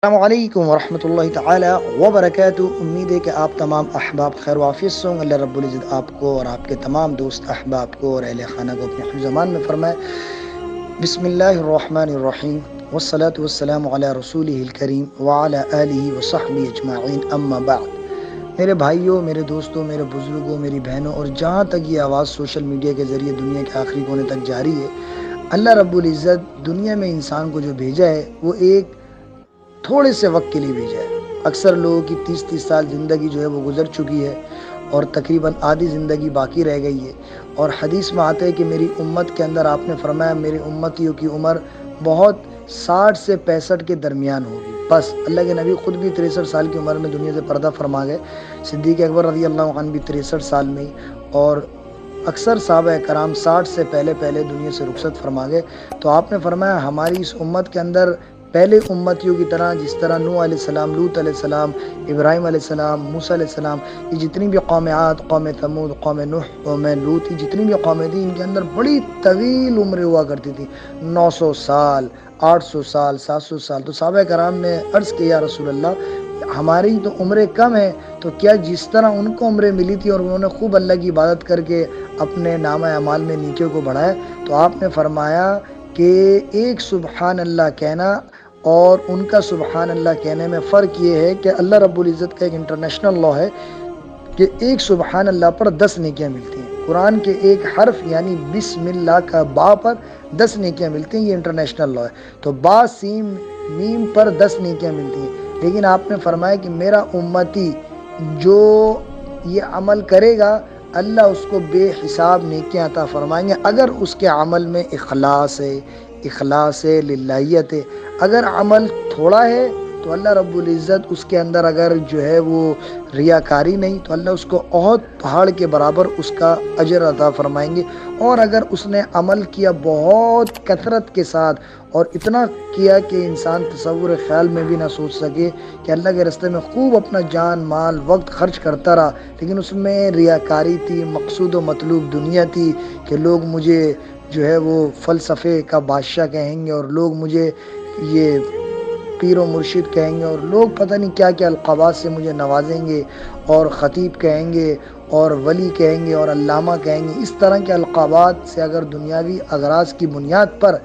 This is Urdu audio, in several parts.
السلام علیکم ورحمۃ اللہ تعالی وبرکاتہ۔ امید ہے کہ آپ تمام احباب خیر وافیت سے ہوں۔ اللہ رب العزت آپ کو اور آپ کے تمام دوست احباب کو اور اہل خانہ کو اپنے حفظ امان میں فرمائے۔ بسم اللہ الرحمن الرحیم والصلاة والسلام علی رسولہ الکریم وعلی آلہ وصحبہ اجمعین، اما بعد۔ میرے بھائیوں، میرے دوستوں، میرے بزرگوں، میری بہنوں، اور جہاں تک یہ آواز سوشل میڈیا کے ذریعے دنیا کے آخری کونے تک جاری ہے، اللہ رب العزت دنیا میں انسان کو جو بھیجا ہے وہ ایک تھوڑے سے وقت کے لیے بھیجا ہے۔ اکثر لوگوں کی 30 سال زندگی جو ہے وہ گزر چکی ہے اور تقریباً آدھی زندگی باقی رہ گئی ہے، اور حدیث میں آتا ہے کہ میری امت کے اندر آپ نے فرمایا میری امتیوں کی عمر بہت 60 سے 65 کے درمیان ہوگی۔ بس اللہ کے نبی خود بھی 63 سال کی عمر میں دنیا سے پردہ فرما گئے، صدیق اکبر رضی اللہ عنہ بھی 63 سال میں، اور اکثر صحابہ کرام 60 سے پہلے دنیا سے رخصت فرما گئے۔ تو آپ نے فرمایا ہماری اس امت کے اندر پہلے امتیوں کی طرح، جس طرح نوح علیہ السلام، لوط علیہ السلام، ابراہیم علیہ السلام، موسیٰ علیہ السلام، یہ جتنی بھی قوم عاد، قوم ثمود، قوم نوح، قوم لوط، یہ جتنی بھی قومیں تھیں، ان کے اندر بڑی طویل عمریں ہوا کرتی تھی، 900 سال، 800 سال، 700 سال۔ تو صحابہ کرام نے عرض کیا یا رسول اللہ، ہماری تو عمریں کم ہیں، تو کیا جس طرح ان کو عمریں ملی تھی اور انہوں نے خوب اللہ کی عبادت کر کے اپنے نامہ اعمال میں نیکیوں کو بڑھایا، تو آپ نے فرمایا کہ ایک سبحان اللہ کہنا اور ان کا سبحان اللہ کہنے میں فرق یہ ہے کہ اللہ رب العزت کا ایک انٹرنیشنل لا ہے کہ ایک سبحان اللہ پر 10 نیکیاں ملتی ہیں۔ قرآن کے ایک حرف یعنی بسم اللہ کا با پر 10 نیکیاں ملتی ہیں، یہ انٹرنیشنل لا ہے۔ تو با سین میم پر 10 نیکیاں ملتی ہیں، لیکن آپ نے فرمایا کہ میرا امتی جو یہ عمل کرے گا اللہ اس کو بے حساب نیکیاں عطا فرمائیں گے، اگر اس کے عمل میں اخلاص ہے، للہیت ہے۔ اگر عمل تھوڑا ہے تو اللہ رب العزت اس کے اندر اگر جو ہے وہ ریاکاری نہیں تو اللہ اس کو احد پہاڑ کے برابر اس کا اجر عطا فرمائیں گے۔ اور اگر اس نے عمل کیا بہت کثرت کے ساتھ اور اتنا کیا کہ انسان تصور خیال میں بھی نہ سوچ سکے، کہ اللہ کے راستے میں خوب اپنا جان مال وقت خرچ کرتا رہا، لیکن اس میں ریاکاری تھی، مقصود و مطلوب دنیا تھی، کہ لوگ مجھے جو ہے وہ فلسفے کا بادشاہ کہیں گے، اور لوگ مجھے یہ پیر و مرشد کہیں گے، اور لوگ پتہ نہیں کیا کیا القابات سے مجھے نوازیں گے، اور خطیب کہیں گے، اور ولی کہیں گے، اور علامہ کہیں گے۔ اس طرح کے القابات سے اگر دنیاوی اغراض کی بنیاد پر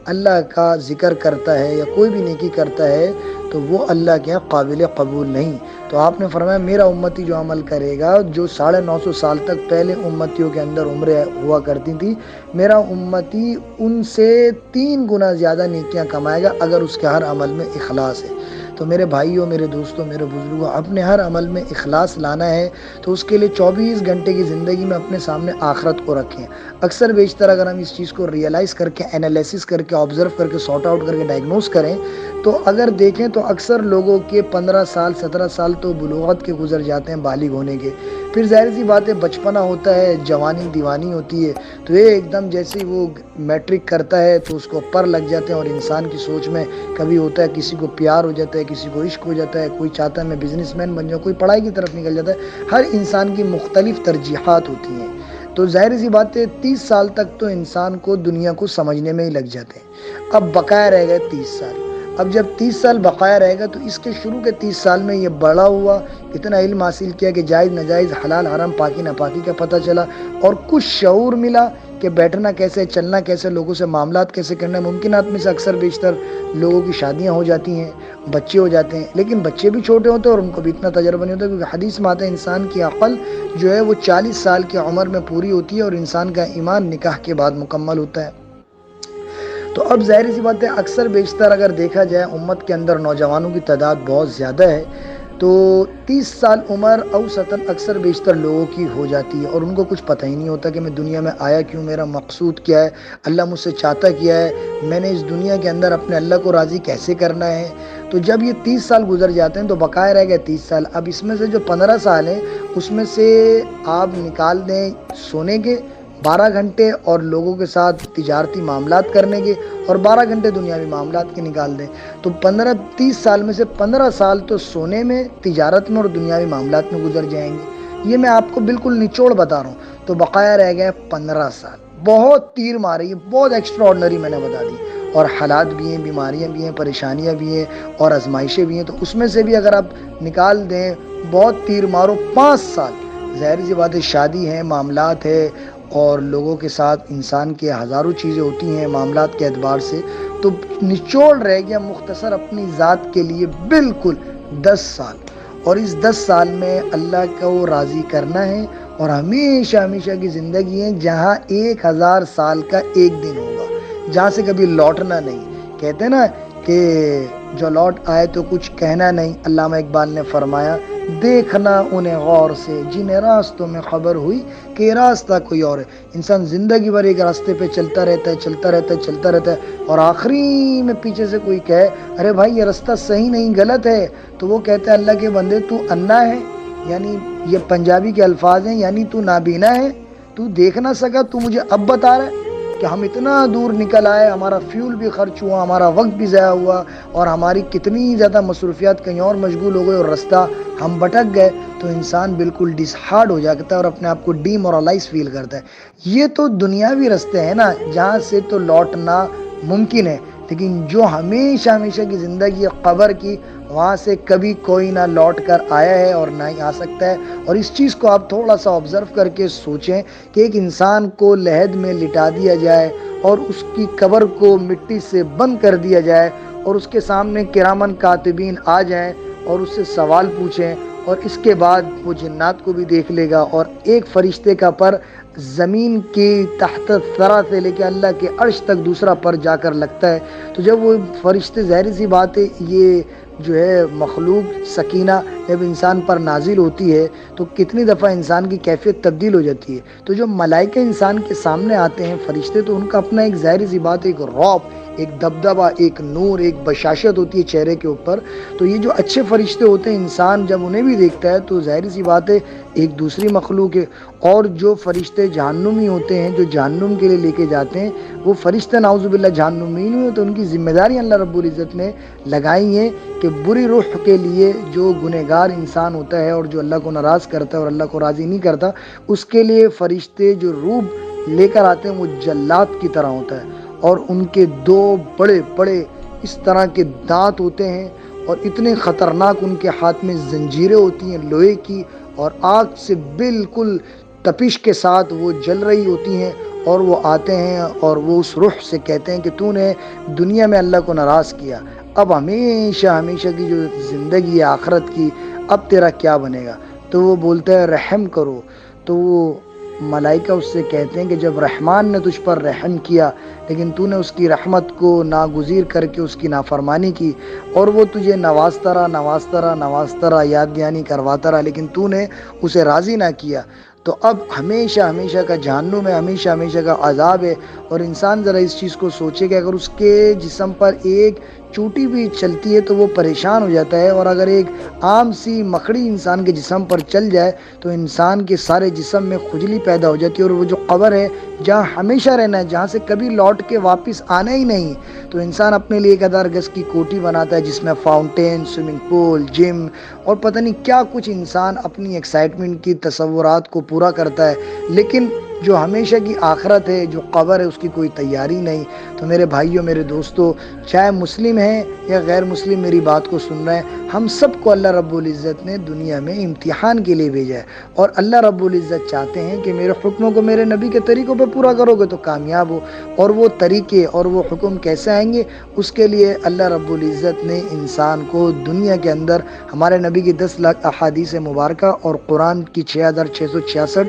اللہ کا ذکر کرتا ہے یا کوئی بھی نیکی کرتا ہے تو وہ اللہ کے قابل قبول نہیں۔ تو آپ نے فرمایا میرا امتی جو عمل کرے گا، جو 950 سال تک پہلے امتیوں کے اندر عمریں ہوا کرتی تھی، میرا امتی ان سے 3 گنا زیادہ نیکیاں کمائے گا اگر اس کے ہر عمل میں اخلاص ہے۔ تو میرے بھائیوں، میرے دوستوں، میرے بزرگوں، اپنے ہر عمل میں اخلاص لانا ہے تو اس کے لیے 24 گھنٹے کی زندگی میں اپنے سامنے آخرت کو رکھیں۔ اکثر بیشتر اگر ہم اس چیز کو ریئلائز کر کے، انالیسس کر کے، آبزرو کر کے، سارٹ آؤٹ کر کے ڈائگنوز کریں تو اگر دیکھیں تو اکثر لوگوں کے 15 سال 17 سال تو بلوغت کے گزر جاتے ہیں، بالغ ہونے کے، پھر ظاہر سی بات ہے بچپنا ہوتا ہے، جوانی دیوانی ہوتی ہے، تو یہ ایک دم جیسے وہ میٹرک کرتا ہے تو اس کو پر لگ جاتے ہیں، اور انسان کی سوچ میں کبھی ہوتا ہے کسی کو پیار ہو جاتا ہے، کسی کو عشق ہو جاتا ہے، کوئی چاہتا ہے میں بزنس مین بن جاؤں، کوئی پڑھائی کی طرف نکل جاتا ہے۔ ہر انسان کی مختلف ترجیحات ہوتی ہیں، تو ظاہر سی بات ہے 30 سال تک تو انسان کو دنیا کو سمجھنے میں ہی لگ جاتے ہیں۔ اب بقایا رہ گئے 30 سال۔ اب جب 30 سال بقایا رہے گا تو اس کے شروع کے 30 سال میں یہ بڑا ہوا، اتنا علم حاصل کیا کہ جائز ناجائز، حلال حرام، پاکی ناپاکی کا پتہ چلا، اور کچھ شعور ملا کہ بیٹھنا کیسے، چلنا کیسے، لوگوں سے معاملات کیسے کرنا ہے۔ ممکنات میں سے اکثر بیشتر لوگوں کی شادیاں ہو جاتی ہیں، بچے ہو جاتے ہیں، لیکن بچے بھی چھوٹے ہوتے ہیں اور ان کو بھی اتنا تجربہ نہیں ہوتا، کیونکہ حدیث میں آتا ہے انسان کی عقل جو ہے وہ 40 سال کی عمر میں پوری ہوتی ہے، اور انسان کا ایمان نکاح کے بعد مکمل ہوتا ہے۔ تو اب ظاہر سی بات ہے اکثر بیشتر اگر دیکھا جائے امت کے اندر نوجوانوں کی تعداد بہت زیادہ ہے، تو 30 سال عمر اوسطاً اکثر بیشتر لوگوں کی ہو جاتی ہے، اور ان کو کچھ پتہ ہی نہیں ہوتا کہ میں دنیا میں آیا کیوں، میرا مقصود کیا ہے، اللہ مجھ سے چاہتا کیا ہے، میں نے اس دنیا کے اندر اپنے اللہ کو راضی کیسے کرنا ہے۔ تو جب یہ 30 سال گزر جاتے ہیں تو بقایا رہ گئے 30 سال۔ اب اس میں سے جو 15 سال ہیں اس میں سے آپ نکال دیں سونے کے 12 گھنٹے، اور لوگوں کے ساتھ تجارتی معاملات کرنے کے، اور 12 گھنٹے دنیاوی معاملات کے نکال دیں، تو 30 سال میں سے 15 سال تو سونے میں، تجارت میں اور دنیاوی معاملات میں گزر جائیں گے۔ یہ میں آپ کو بالکل نچوڑ بتا رہا ہوں۔ تو بقایا رہ گئے 15 سال، بہت تیر ماری، بہت ایکسٹرا آرڈنری میں نے بتا دی۔ اور حالات بھی ہیں، بیماریاں بھی ہیں، پریشانیاں بھی ہیں اور آزمائشیں بھی ہیں، تو اس میں سے بھی اگر آپ نکال دیں بہت تیر مارو 5 سال، ظاہر سی بات ہے شادی ہے، معاملات ہے اور لوگوں کے ساتھ انسان کے ہزاروں چیزیں ہوتی ہیں معاملات کے اعتبار سے، تو نچوڑ رہ گیا مختصر اپنی ذات کے لیے بالکل 10 سال، اور اس 10 سال میں اللہ کو راضی کرنا ہے، اور ہمیشہ ہمیشہ کی زندگی ہے جہاں 1000 سال کا ایک دن ہوگا، جہاں سے کبھی لوٹنا نہیں۔ کہتے ہیں نا کہ جو لوٹ آئے تو کچھ کہنا نہیں، علامہ اقبال نے فرمایا دیکھنا انہیں غور سے جنہیں راستوں میں خبر ہوئی کہ یہ راستہ کوئی اور ہے۔ انسان زندگی بھر ایک راستے پہ چلتا رہتا ہے، چلتا رہتا ہے، چلتا رہتا ہے، اور آخری میں پیچھے سے کوئی کہے ارے بھائی یہ راستہ صحیح نہیں، غلط ہے، تو وہ کہتا ہے اللہ کے بندے تو انا ہے، یعنی یہ پنجابی کے الفاظ ہیں، یعنی تو نابینا ہے، تو دیکھ نہ سکا، تو مجھے اب بتا رہا ہے کہ ہم اتنا دور نکل آئے، ہمارا فیول بھی خرچ ہوا، ہمارا وقت بھی ضائع ہوا، اور ہماری کتنی زیادہ مصروفیات کہیں اور مشغول ہو گئے اور رستہ ہم بھٹک گئے، تو انسان بالکل ڈس ہارڈ ہو جاتا ہے اور اپنے آپ کو ڈی مورلائز فیل کرتا ہے۔ یہ تو دنیاوی رستے ہیں نا جہاں سے تو لوٹنا ممکن ہے، لیکن جو ہمیشہ ہمیشہ کی زندگی ہے قبر کی، وہاں سے کبھی کوئی نہ لوٹ کر آیا ہے اور نہ ہی آ سکتا ہے۔ اور اس چیز کو آپ تھوڑا سا آبزرو کر کے سوچیں کہ ایک انسان کو لحد میں لٹا دیا جائے اور اس کی قبر کو مٹی سے بند کر دیا جائے، اور اس کے سامنے کرامن کاتبین آ جائیں اور اس سے سوال پوچھیں، اور اس کے بعد وہ جنات کو بھی دیکھ لے گا، اور ایک فرشتے کا پر زمین کی تحت ثرا سے لے کے اللہ کے عرش تک دوسرا پر جا کر لگتا ہے، تو جب وہ فرشتے، ظاہر سی بات ہے یہ جو ہے مخلوق سکینہ جب انسان پر نازل ہوتی ہے تو کتنی دفعہ انسان کی کیفیت تبدیل ہو جاتی ہے۔ تو جو ملائکہ انسان کے سامنے آتے ہیں فرشتے، تو ان کا اپنا ایک ظاہر سی بات ہے، ایک رعب، ایک دبدبہ، ایک نور، ایک بشاشت ہوتی ہے چہرے کے اوپر۔ تو یہ جو اچھے فرشتے ہوتے ہیں انسان جب انہیں بھی دیکھتا ہے تو ظاہر سی بات ہے ایک دوسری مخلوق ہے۔ اور جو فرشتے جہنمی ہوتے ہیں، جو جہنم کے لیے لے کے جاتے ہیں، وہ فرشتے نعوذ باللہ جہنمی نہیں ہوتے، تو ان کی ذمہ داری اللہ رب العزت نے لگائی ہیں کہ بری روح کے لیے جو گنہگار انسان ہوتا ہے اور جو اللہ کو ناراض کرتا ہے اور اللہ کو راضی نہیں کرتا، اس کے لیے فرشتے جو روح لے کر آتے ہیں وہ جلات کی طرح ہوتا ہے، اور ان کے 2 بڑے بڑے اس طرح کے دانت ہوتے ہیں، اور اتنے خطرناک ان کے ہاتھ میں زنجیریں ہوتی ہیں لوہے کی، اور آگ سے بالکل تپش کے ساتھ وہ جل رہی ہوتی ہیں، اور وہ آتے ہیں اور وہ اس روح سے کہتے ہیں کہ تو نے دنیا میں اللہ کو ناراض کیا، اب ہمیشہ ہمیشہ کی جو زندگی ہے آخرت کی، اب تیرا کیا بنے گا؟ تو وہ بولتا ہے رحم کرو، تو وہ ملائکہ اس سے کہتے ہیں کہ جب رحمان نے تجھ پر رحم کیا لیکن تو نے اس کی رحمت کو ناگزیر کر کے اس کی نافرمانی کی، اور وہ تجھے نوازتا رہا نوازتا رہا نوازتا رہا، یاد دہانی کرواتا رہا، لیکن تو نے اسے راضی نہ کیا، تو اب ہمیشہ ہمیشہ کا جہنم ہے، ہمیشہ ہمیشہ کا عذاب ہے۔ اور انسان ذرا اس چیز کو سوچے کہ اگر اس کے جسم پر ایک چوٹی بھی چلتی ہے تو وہ پریشان ہو جاتا ہے، اور اگر ایک عام سی مکڑی انسان کے جسم پر چل جائے تو انسان کے سارے جسم میں کھجلی پیدا ہو جاتی ہے، اور وہ جو قبر ہے جہاں ہمیشہ رہنا ہے، جہاں سے کبھی لوٹ کے واپس آنا ہی نہیں، تو انسان اپنے لیے 1000 گز کی کوٹھی بناتا ہے جس میں فاؤنٹین، سوئمنگ پول، جم اور پتہ نہیں کیا کچھ انسان اپنی ایکسائٹمنٹ کی تصورات کو پورا کرتا ہے، لیکن جو ہمیشہ کی آخرت ہے، جو قبر ہے، اس کی کوئی تیاری نہیں۔ تو میرے بھائیوں، میرے دوستو، چاہے مسلم ہیں یا غیر مسلم میری بات کو سن رہے ہیں، ہم سب کو اللہ رب العزت نے دنیا میں امتحان کے لیے بھیجا ہے، اور اللہ رب العزت چاہتے ہیں کہ میرے حکموں کو میرے نبی کے طریقوں پہ پورا کرو گے تو کامیاب ہو، اور وہ طریقے اور وہ حکم کیسے آئیں گے، اس کے لیے اللہ رب العزت نے انسان کو دنیا کے اندر ہمارے نبی کی 10 لاکھ احادیث مبارکہ اور قرآن کی 6666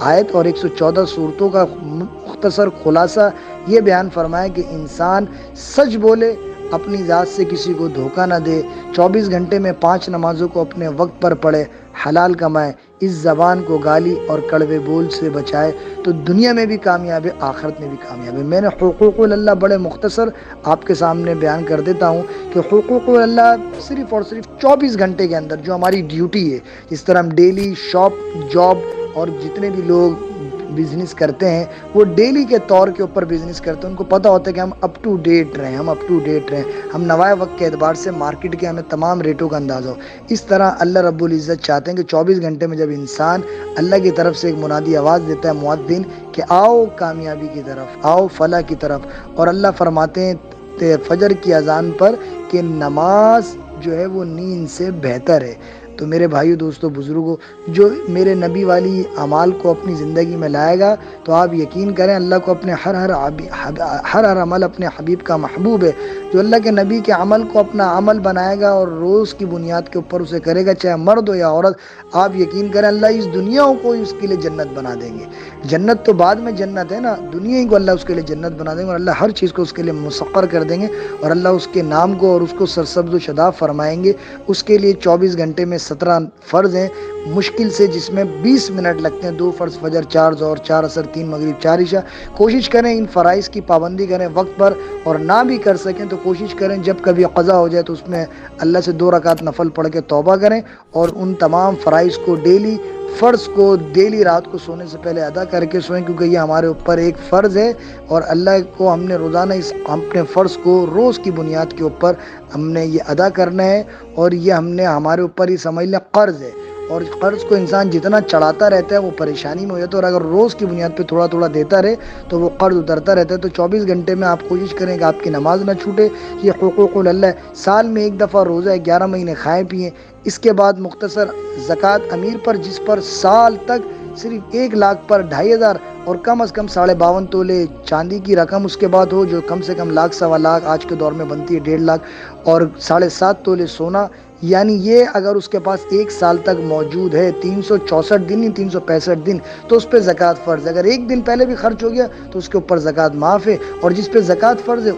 آیت اور 114 صورتوں کا مختصر خلاصہ یہ بیان فرمایا کہ انسان سچ بولے، اپنی ذات سے کسی کو دھوکہ نہ دے، 24 گھنٹے میں 5 نمازوں کو اپنے وقت پر پڑھے، حلال کمائے، اس زبان کو گالی اور کڑوے بول سے بچائے، تو دنیا میں بھی کامیاب ہے، آخرت میں بھی کامیاب ہے۔ میں نے حقوق اللہ بڑے مختصر آپ کے سامنے بیان کر دیتا ہوں کہ حقوق اللہ صرف اور صرف 24 گھنٹے کے اندر جو ہماری ڈیوٹی ہے، جس طرح ہم ڈیلی شاپ، جاب اور جتنے بھی لوگ بزنس کرتے ہیں وہ ڈیلی کے طور کے اوپر بزنس کرتے ہیں، ان کو پتہ ہوتا ہے کہ ہم اپ ٹو ڈیٹ رہیں، ہم اپ ٹو ڈیٹ رہیں، ہم نوائے وقت کے اعتبار سے مارکیٹ کے ہمیں تمام ریٹوں کا اندازہ ہو۔ اس طرح اللہ رب العزت چاہتے ہیں کہ 24 گھنٹے میں جب انسان اللہ کی طرف سے ایک منادی آواز دیتا ہے مؤذن کہ آؤ کامیابی کی طرف، آؤ فلاح کی طرف، اور اللہ فرماتے ہیں فجر کی اذان پر کہ نماز جو ہے وہ نیند سے بہتر ہے۔ تو میرے بھائیو، دوستو، بزرگوں، جو میرے نبی والی اعمال کو اپنی زندگی میں لائے گا تو آپ یقین کریں اللہ کو اپنے ہر عمل اپنے حبیب کا محبوب ہے۔ جو اللہ کے نبی کے عمل کو اپنا عمل بنائے گا اور روز کی بنیاد کے اوپر اسے کرے گا، چاہے مرد ہو یا عورت، آپ یقین کریں اللہ اس دنیا کو اس کے لیے جنت بنا دیں گے۔ جنت تو بعد میں جنت ہے نا، دنیا ہی کو اللہ اس کے لیے جنت بنا دیں گے، اور اللہ ہر چیز کو اس کے لیے مسخر کر دیں گے، اور اللہ اس کے نام کو اور اس کو سرسبز و شاداب فرمائیں گے۔ اس کے لیے 24 گھنٹے میں 17 فرض ہیں مشکل سے، جس میں 20 منٹ لگتے ہیں، 2 فرض فجر، 4 ظہر، 4 عصر، 3 مغرب، 4 عشاء۔ کوشش کریں ان فرائض کی پابندی کریں وقت پر، اور نہ بھی کر سکیں تو کوشش کریں جب کبھی قضا ہو جائے تو اس میں اللہ سے 2 رکعت نفل پڑھ کے توبہ کریں، اور ان تمام فرائض کو ڈیلی رات کو سونے سے پہلے ادا کر کے سوئیں، کیونکہ یہ ہمارے اوپر ایک فرض ہے، اور اللہ کو ہم نے روزانہ اس اپنے فرض کو روز کی بنیاد کے اوپر ہم نے یہ ادا کرنا ہے، اور یہ ہم نے ہمارے اوپر ہی سمجھ لیں قرض ہے، اور قرض کو انسان جتنا چڑھاتا رہتا ہے وہ پریشانی میں ہو جاتا ہے، اور اگر روز کی بنیاد پہ تھوڑا تھوڑا دیتا رہے تو وہ قرض اترتا رہتا ہے۔ تو 24 گھنٹے میں آپ کوشش کریں کہ آپ کی نماز نہ چھوٹے۔ یہ حقوق اللہ ہے، سال میں ایک دفعہ روزہ ہے، 11 مہینے کھائیں پئیں۔ اس کے بعد مختصر زکوٰۃ امیر پر، جس پر سال تک صرف 1 لاکھ پر 2500 اور کم از کم 52.5 تولے چاندی کی رقم اس کے بعد ہو، جو کم سے کم لاکھ سوا لاکھ آج کے دور میں بنتی ہے 1.5 لاکھ، اور 7.5 تولے سونا، یعنی یہ اگر اس کے پاس 1 سال تک موجود ہے، 364 دن نہیں 365 دن، تو اس پہ زکوٰۃ فرض ہے۔ اگر 1 دن پہلے بھی خرچ ہو گیا تو اس کے اوپر زکوٰۃ معاف ہے، اور جس پہ زکوٰۃ فرض ہے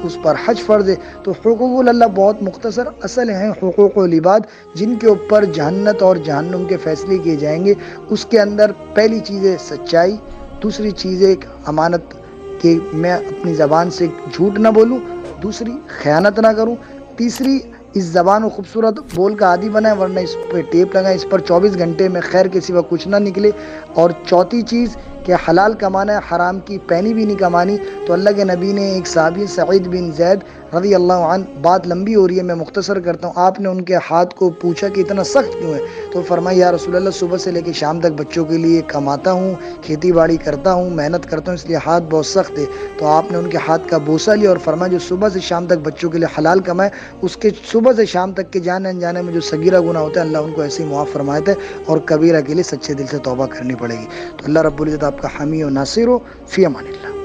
اس پر حج فرض ہے۔ تو حقوق اللہ بہت مختصر اصل ہیں حقوق العباد، جن کے اوپر جہنت اور جہنم کے فیصلے کیے جائیں گے۔ اس کے اندر پہلی چیز ہے سچائی، دوسری چیز ہے امانت، کہ میں اپنی زبان سے جھوٹ نہ بولوں، دوسری خیانت نہ کروں، تیسری اس زبان کو خوبصورت بول کا عادی بنائیں ورنہ اس پہ ٹیپ لگائیں، اس پر 24 گھنٹے میں خیر کے سوا کچھ نہ نکلے، اور چوتھی چیز کہ حلال کمانا ہے، حرام کی پینی بھی نہیں کمانی۔ تو اللہ کے نبی نے ایک صحابی سعید بن زید رضی اللہ عنہ، بات لمبی ہو رہی ہے میں مختصر کرتا ہوں، آپ نے ان کے ہاتھ کو پوچھا کہ اتنا سخت کیوں ہے؟ تو فرمایا یا رسول اللہ صبح سے لے کے شام تک بچوں کے لیے کماتا ہوں، کھیتی باڑی کرتا ہوں، محنت کرتا ہوں، اس لیے ہاتھ بہت سخت ہے۔ تو آپ نے ان کے ہاتھ کا بوسہ لیا اور فرمایا جو صبح سے شام تک بچوں کے لیے حلال کمائے، اس کے صبح سے شام تک کے جانے انجانے میں جو صغیرہ گناہ ہوتا ہے اللہ ان کو ایسے ہی معاف فرماتا ہے، اور کبیرہ کے لیے سچے دل سے توبہ کرنی پڑے گی۔ تو اللہ رب العزت آپ کا حامی و ناصر ہو، فی امان اللہ۔